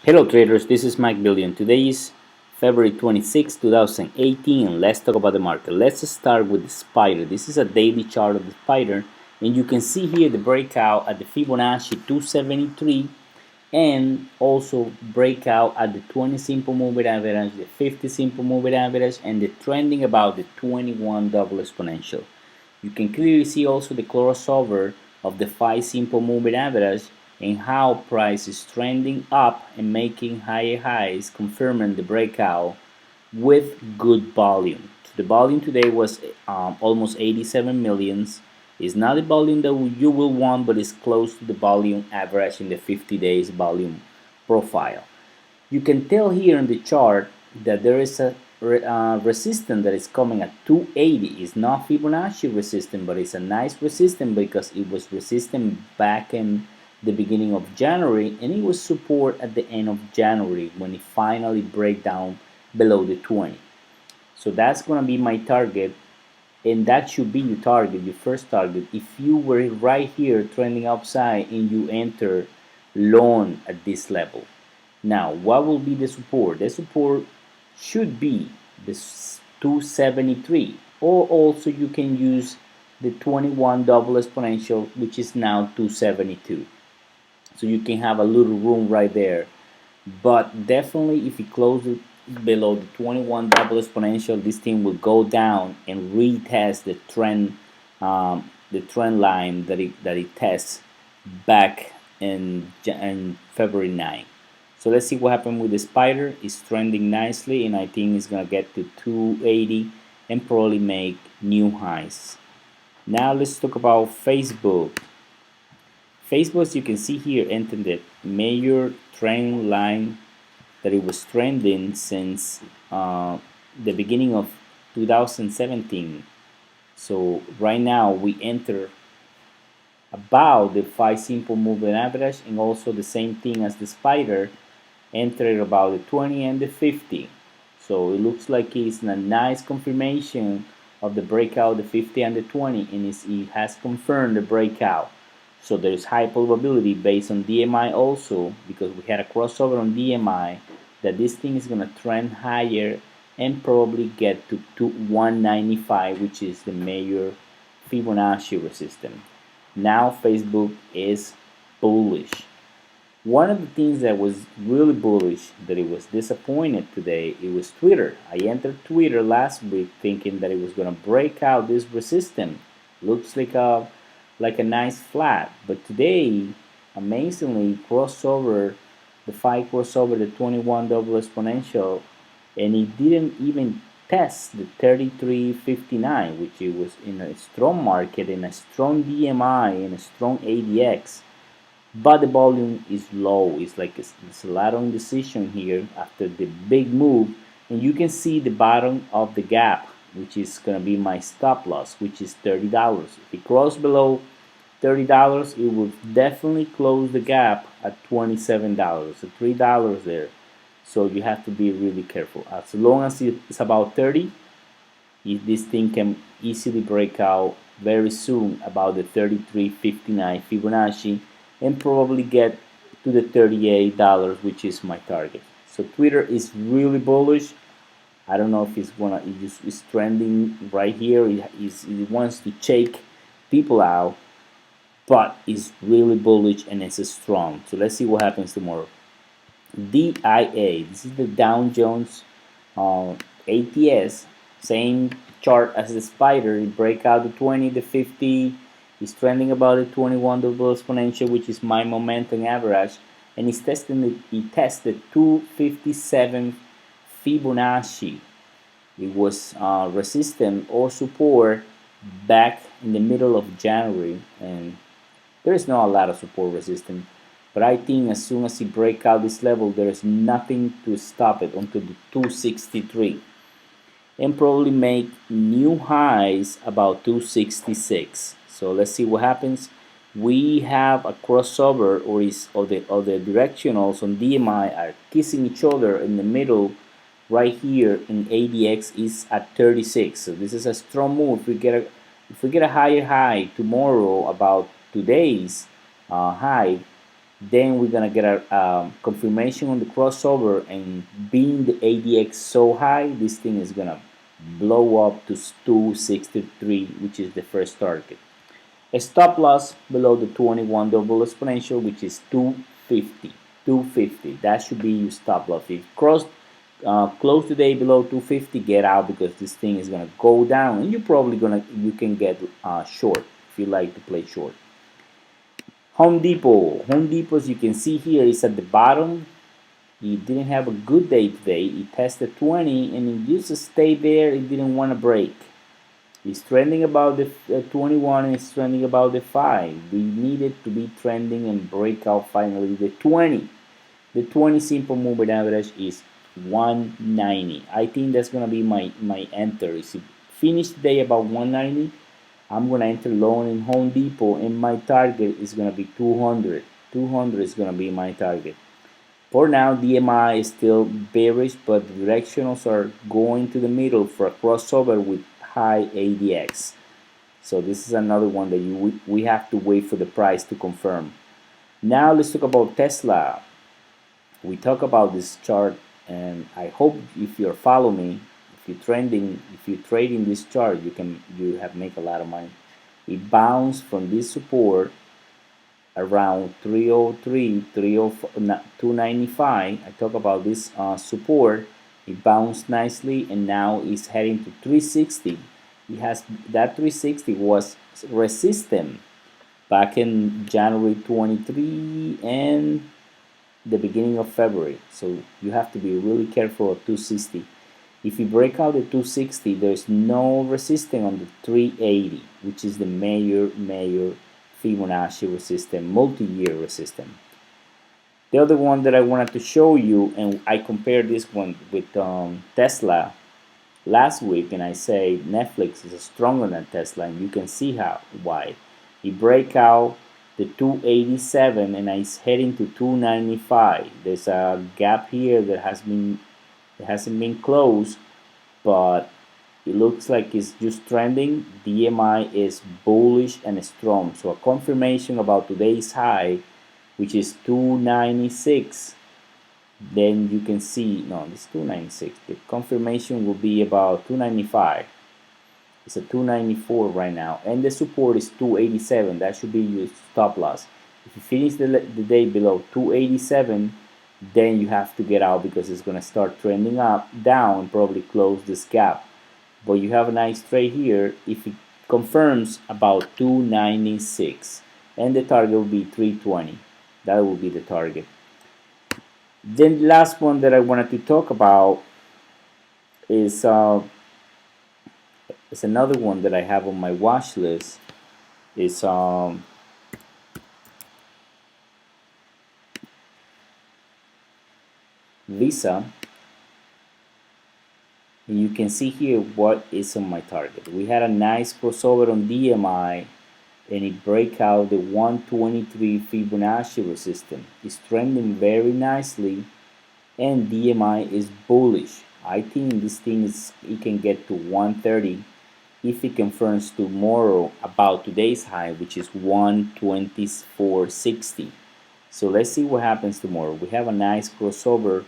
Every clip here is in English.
Hello traders, this is McBillion. Today is February 26, 2018 and let's talk about the market. Let's start with the spider. This is a daily chart of the spider and you can see here the breakout at the Fibonacci 273 and also breakout at the 20 simple moving average, the 50 simple moving average and the trending about the 21 double exponential. You can clearly see also the crossover of the 5 simple moving average and how price is trending up and making higher highs, confirming the breakout with good volume. The volume today was almost 87 millions. It's not the volume that you will want, but it's close to the volume average in the 50 days volume profile. You can tell here in the chart that there is a resistance that is coming at 280. It's not Fibonacci resistance, but it's a nice resistance because it was resistant back in the beginning of January and it was support at the end of January when it finally break down below the 20. So that's going to be my target and that should be your target, your first target. If you were right here trending upside and you enter long at this level. Now, what will be the support? The support should be this 273, or also you can use the 21 double exponential, which is now 272. So you can have a little room right there. But definitely, if you close it below the 21 double exponential, this thing will go down and retest the trend line that it tests back in February 9. So let's see what happened with the spider. It's trending nicely and I think it's gonna get to 280 and probably make new highs. Now let's talk about Facebook. Facebook, as you can see here, entered the major trend line that it was trending since the beginning of 2017. So right now we enter about the 5 simple moving average and also the same thing as the spider entered about the 20 and the 50. So it looks like it's a nice confirmation of the breakout, the 50 and the 20, and it has confirmed the breakout. So there is high probability based on DMI also, because we had a crossover on DMI, that this thing is going to trend higher and probably get to 195, which is the major Fibonacci resistance. Now Facebook is bullish. One of the things that was really bullish, that it was disappointed today, it was Twitter. I entered Twitter last week thinking that it was going to break out this resistance. Looks like a nice flat, but today, amazingly, crossover the 5 crossover the 21 double exponential, and it didn't even test the 33.59, which it was in a strong market, in a strong DMI, in a strong ADX. But the volume is low. It's like it's a lot of indecision here after the big move, and you can see the bottom of the gap, which is gonna be my stop loss, which is $30. If it crosses below $30, it will definitely close the gap at $27, so $3 there. So you have to be really careful. As long as it's about 30, this thing can easily break out very soon about the 33.59 Fibonacci and probably get to the $38, which is my target. So Twitter is really bullish. I don't know if it's trending right here. It wants to shake people out, but it's really bullish and it's strong. So let's see what happens tomorrow. DIA, this is the Dow Jones ATS, same chart as the spider. It break out the 20, the 50, it's trending about the 21 double exponential, which is my momentum average, and it tested 257 Fibonacci. It was resistant or support back in the middle of January, and there is not a lot of support resistance, but I think as soon as it break out this level, there is nothing to stop it until the 263 and probably make new highs about 266. So let's see what happens. We have a crossover, or the directionals on DMI are kissing each other in the middle right here, in ADX is at 36. So this is a strong move. If we get a higher high tomorrow about today's high, Then we're gonna get a confirmation on the crossover, and being the ADX so high, this thing is gonna blow up to 263, which is the first target. A stop loss below the 21 double exponential, which is 250. 250. That should be your stop loss. If you close today below 250, get out, because this thing is gonna go down, and you can get short if you like to play short. Home Depot. Home Depot, as you can see here, is at the bottom. It didn't have a good day today. It tested 20 and it used to stay there. It didn't want to break. It's trending about the 21 and it's trending about the 5. We needed to be trending and break out finally the 20. The 20 simple moving average is 190. I think that's going to be my enter. If it finish the day about 190, I'm going to enter long in Home Depot, and my target is going to be 200. 200 is going to be my target. For now, DMI is still bearish, but the directionals are going to the middle for a crossover with high ADX. So this is another one that we have to wait for the price to confirm. Now let's talk about Tesla. We talk about this chart, and I hope if you're following me, if you're trading this chart, you have make a lot of money. It bounced from this support around 303, 295. I talk about this support. It bounced nicely and now it's heading to 360. It has that 360 was resistance back in January 23 and the beginning of February. So you have to be really careful of 260. If you break out the 260, there's no resistance on the 380, which is the major Fibonacci resistance, multi-year resistance. The other one that I wanted to show you, and I compared this one with Tesla last week, and I say Netflix is stronger than Tesla, and you can see why. It break out the 287 and it's heading to 295. There's a gap here that hasn't been closed, but it looks like it's just trending. DMI is bullish and strong, so a confirmation about today's high, which is 296. Then you can see, no, this 296. The confirmation will be about 295. It's a 294 right now, and the support is 287. That should be your stop loss. If you finish the day below 287, then you have to get out, because it's going to start trending down and probably close this gap. But you have a nice trade here if it confirms about 296, and the target will be 320. That will be the target. Then the last one that I wanted to talk about is another one that I have on my watch list. Is Visa. And you can see here what is on my target. We had a nice crossover on DMI, and it break out the 123 Fibonacci resistance. It's trending very nicely, and DMI is bullish. I think this thing it can get to 130 if it confirms tomorrow about today's high, which is 124.60. So let's see what happens tomorrow. We have a nice crossover,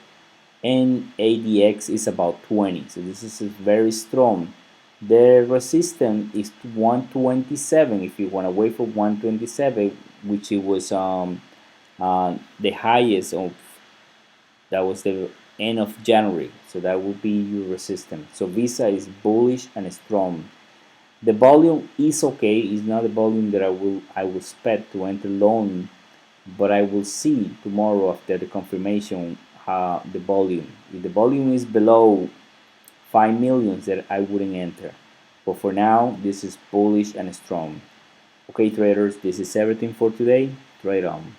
and ADX is about 20, so this is very strong. The resistance is 127. If you want to wait for 127, which it was the highest of, that was the end of January, so that would be your resistance. So Visa is bullish and strong. The volume is okay. It's not the volume that I will expect to enter long, but I will see tomorrow after the confirmation the volume. If the volume is below 5 million, that I wouldn't enter. But for now, this is bullish and strong. Okay, traders, this is everything for today. Trade on.